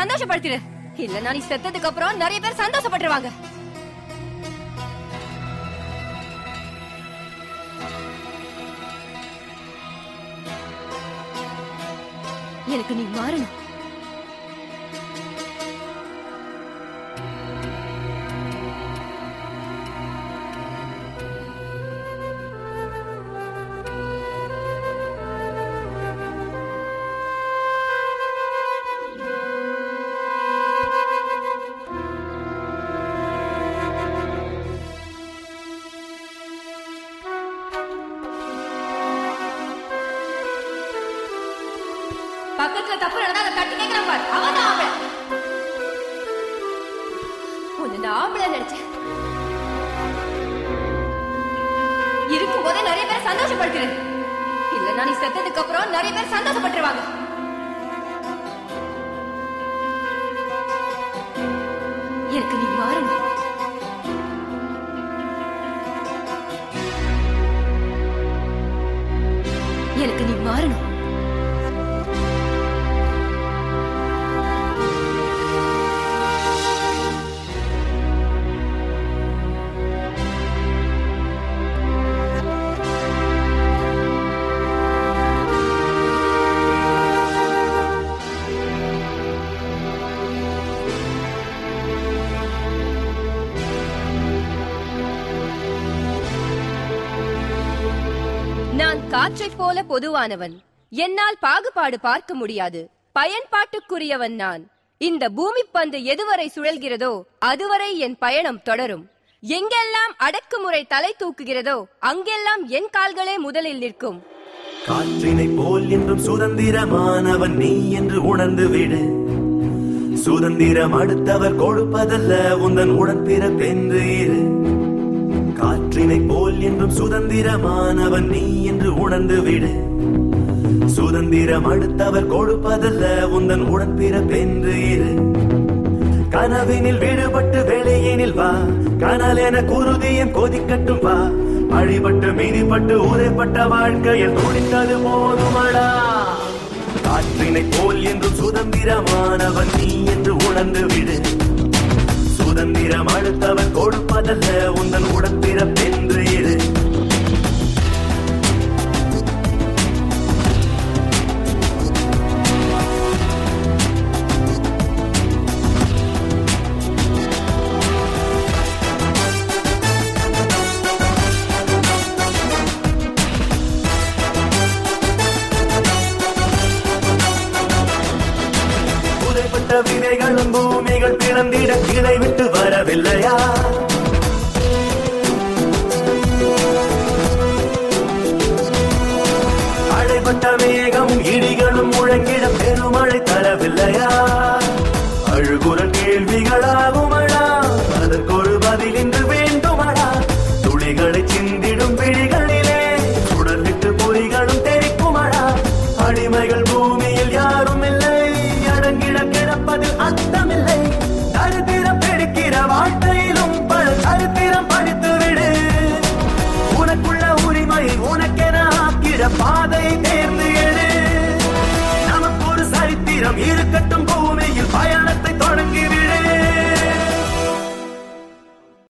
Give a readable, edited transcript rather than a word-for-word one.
சந்தோஷப்படுத்திடு. இல்லன்னா நீ செத்ததுக்கு அப்புறம் நிறைய பேர் சந்தோஷப்பட்டுருவாங்க. எனக்கு நீ மாறணும். பக்கத்துல தப்பு நடந்தா அதை தட்டி கேட்கிறான் பாரு. அவன் தான் ஆம்பளை. உன்னை நான் ஆம்பளை நினைச்சேன். இருக்கும் போதே நிறைய பேர் சந்தோஷப்படுத்துறேன். இல்லன்னா நீ செத்ததுக்கு அப்புறம் நிறைய பேர் சந்தோஷப்பட்டுருவாங்க. எனக்கு நீ மாறணும். எனக்கு நீ மாறணும். நான் காற்றைப் போல பொதுவானவன். என்னால் பாகுபாடு பார்க்க முடியாது. பயன்பாட்டுக்குரியவன் நான். இந்த பூமி பந்து எதுவரை சுழல்கிறதோ அதுவரை என் பயணம் தொடரும். எங்கெல்லாம் அடக்குமுறை தலை தூக்குகிறதோ அங்கெல்லாம் என் கால்களே முதலில் நிற்கும். காற்றினை போல் என்றும் சுதந்திரமானவன் நீ என்று உணர்ந்து விடு. சுதந்திரம் அடுத்தவர் கொடுப்பதல்ல, உந்தன் உடன்பிறப்பென்று இரு. காற்றினை போல் என்றும் சுதந்திரமானவன் நீ என்று உணர்ந்து விடு. சுதந்திரம் அடுத்தவர் கொடுப்பதல்ல, உந்தன் உடன்பிறப்பென்று இரு. கனவினில் விடுபட்டு வெளியினில் வா. கனல் என குருதியம் கொதிக்கட்டும் வா. அழிபட்டு மீதிப்பட்டு உரைப்பட்ட வாழ்க்கையில் துடித்தது போதுமடா. காற்றினை போல் என்றும் சுதந்திரமானவன் நீ என்று உணர்ந்து விடு. சுதந்திரம் அடுத்தவன் கொடுப்பதல்ல, உந்தன் உடன்பிறப்பென்று இரு. விதைகளும் பூமிகள் பிறந்திட கீழே விட்டு வரவில்லையா? அடைபட்ட மேகமும் இடிகளும் முழங்கிட பெருமழை தரவில்லையா? அழுகுரல் கேள்விகளாகுமடா, அதற்கொரு பதில் இன்று வேண்டுமடா. துளிகளை சிந்திடும் விழிகளிலே சுடர்விட்டு பொறிகளும் தெரிக்குமடா. அடிமைகள் பூமியில் யாரும் இல்லை, அடங்கிட கிடப்பதில் அர்த்தமில்லை. சரித்திரம் பிடிக்கிற வாழ்க்கையிலும் பல சரித்திரம் படித்துவிடு. உனக்குள்ள உரிமை உனக்கென ஆக்கிட பாதை தேர்ந்து எடு. நமக்கு ஒரு சரித்திரம் இருக்கட்டும், பூமியில் பயணத்தை